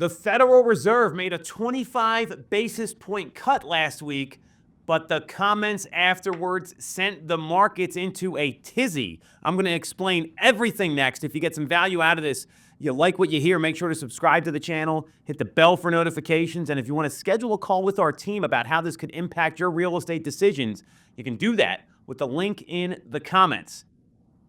The Federal Reserve made a 25 basis point cut last week, but the comments afterwards sent the markets into a tizzy. I'm going to explain everything next. If you get some value out of this, you like what you hear, make sure to subscribe to the channel, hit the bell for notifications, and if you want to schedule a call with our team about how this could impact your real estate decisions, you can do that with the link in the comments.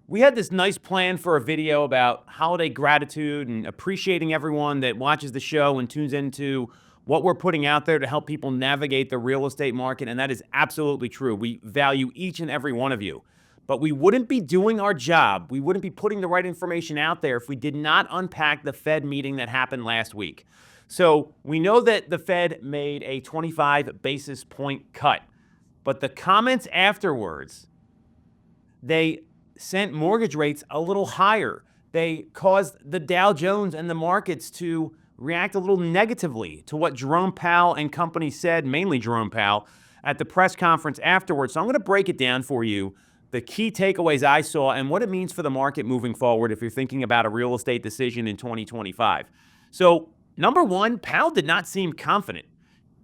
We had this nice plan for a video about holiday gratitude and appreciating everyone that watches the show and tunes into what we're putting out there to help people navigate the real estate market, and that is absolutely true. We value each and every one of you. But we wouldn't be doing our job, we wouldn't be putting the right information out there if we did not unpack the Fed meeting that happened last week. So we know that the Fed made a 25 basis point cut, but the comments afterwards, they sent mortgage rates a little higher. They caused the Dow Jones and the markets to react a little negatively to what Jerome Powell and company said, mainly Jerome Powell, at the press conference afterwards. So I'm going to break it down for you, the key takeaways I saw and what it means for the market moving forward if you're thinking about a real estate decision in 2025. So number one, Powell did not seem confident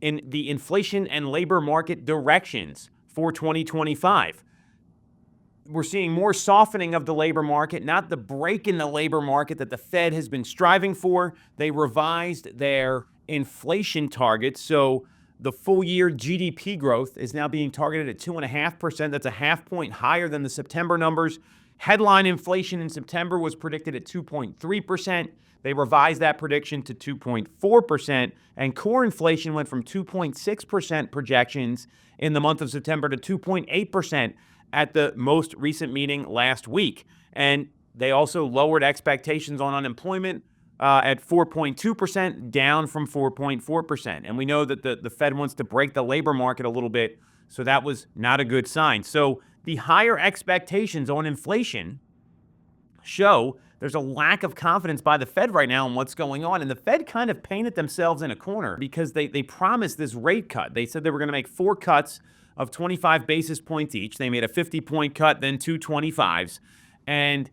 in the inflation and labor market directions for 2025. We're seeing more softening of the labor market, not the break in the labor market that the Fed has been striving for. They revised their inflation targets. So the full year GDP growth is now being targeted at 2.5%. That's a half point higher than the September numbers. Headline inflation in September was predicted at 2.3%. They revised that prediction to 2.4%. And core inflation went from 2.6% projections in the month of September to 2.8% at the most recent meeting last week. And they also lowered expectations on unemployment at 4.2%, down from 4.4%. And we know that the Fed wants to break the labor market a little bit, so that was not a good sign. So the higher expectations on inflation show there's a lack of confidence by the Fed right now in what's going on. And the Fed kind of painted themselves in a corner because they promised this rate cut. They said they were going to make 4 cuts of 25 basis points each. They made a 50-point cut, then 2 25s. And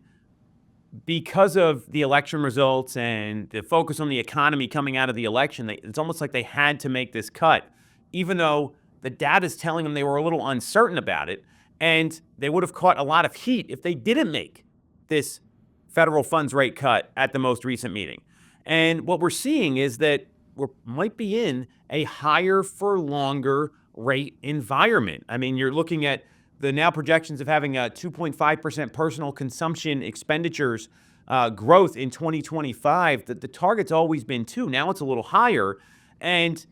because of the election results and the focus on the economy coming out of the election, it's almost like they had to make this cut, even though the data is telling them they were a little uncertain about it. And they would have caught a lot of heat if they didn't make this federal funds rate cut at the most recent meeting. And what we're seeing is that we might be in a higher for longer rate environment. I mean, you're looking at the now projections of having a 2.5% personal consumption expenditures growth in 2025. The target's always been 2. Now it's a little higher. And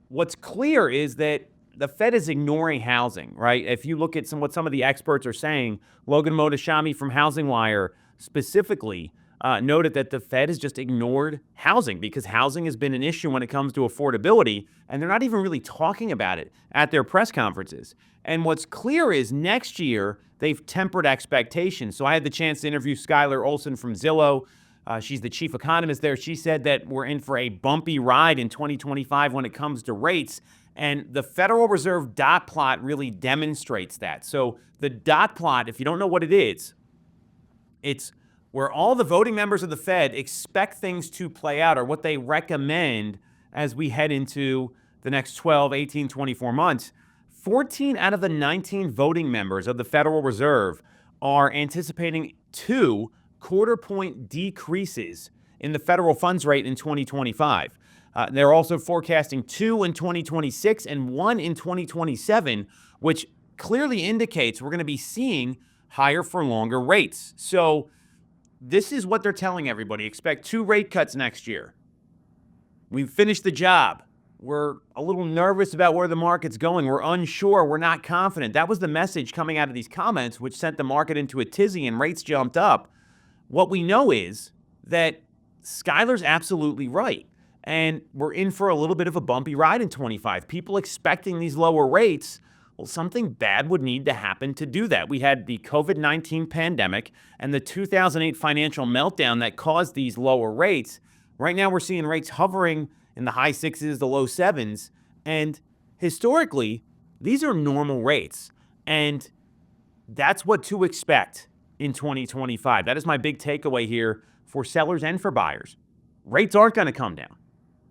what's clear is that the Fed is ignoring housing, right? If you look at what some of the experts are saying, Logan Mohtashami from Housing Wire specifically noted that the Fed has just ignored housing because housing has been an issue when it comes to affordability, and they're not even really talking about it at their press conferences. And what's clear is next year, they've tempered expectations. So I had the chance to interview Skylar Olson from Zillow. She's the chief economist there. She said that we're in for a bumpy ride in 2025 when it comes to rates. And the Federal Reserve dot plot really demonstrates that. So the dot plot, if you don't know what it is, it's where all the voting members of the Fed expect things to play out, or what they recommend as we head into the next 12, 18, 24 months. 14 out of the 19 voting members of the Federal Reserve are anticipating 2 quarter-point decreases in the federal funds rate in 2025. They're also forecasting 2 in 2026 and 1 in 2027, which clearly indicates we're going to be seeing higher for longer rates. So this is what they're telling everybody. Expect 2 rate cuts next year. We've finished the job. We're a little nervous about where the market's going. We're unsure. We're not confident. That was the message coming out of these comments, which sent the market into a tizzy and rates jumped up. What we know is that Skylar's absolutely right. And we're in for a little bit of a bumpy ride in 25. People expecting these lower rates. Well, something bad would need to happen to do that. We had the COVID-19 pandemic and the 2008 financial meltdown that caused these lower rates. Right now, we're seeing rates hovering in the high 6s, the low 7s. And historically, these are normal rates. And that's what to expect in 2025. That is my big takeaway here for sellers and for buyers. Rates aren't going to come down.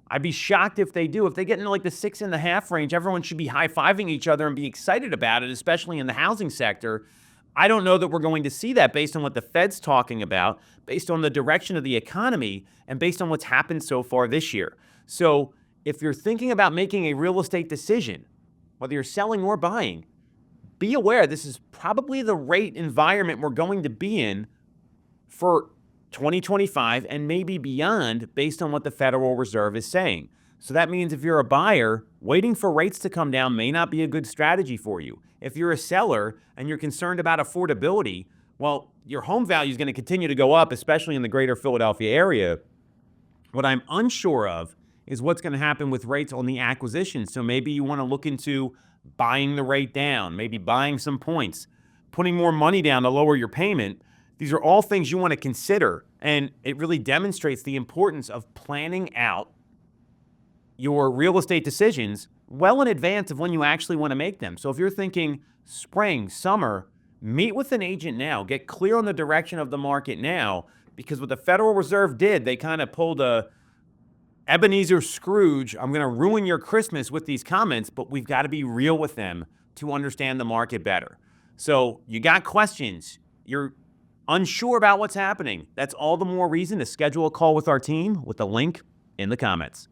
I'd be shocked if they do. If they get into like the 6.5 range, everyone should be high-fiving each other and be excited about it, especially in the housing sector. I don't know that we're going to see that based on what the Fed's talking about, based on the direction of the economy, and based on what's happened so far this year. So if you're thinking about making a real estate decision, whether you're selling or buying, be aware this is probably the rate environment we're going to be in for 2025 and maybe beyond based on what the Federal Reserve is saying. So that means if you're a buyer, waiting for rates to come down may not be a good strategy for you. If you're a seller and you're concerned about affordability, well, your home value is going to continue to go up, especially in the greater Philadelphia area. What I'm unsure of is what's going to happen with rates on the acquisition. So maybe you want to look into buying the rate down, maybe buying some points, putting more money down to lower your payment. These are all things you want to consider, and it really demonstrates the importance of planning out your real estate decisions well in advance of when you actually want to make them. So if you're thinking spring, summer, meet with an agent now. Get clear on the direction of the market now, because what the Federal Reserve did, they kind of pulled a Ebenezer Scrooge. I'm going to ruin your Christmas with these comments, but we've got to be real with them to understand the market better. So you got questions. You're unsure about what's happening. That's all the more reason to schedule a call with our team with the link in the comments.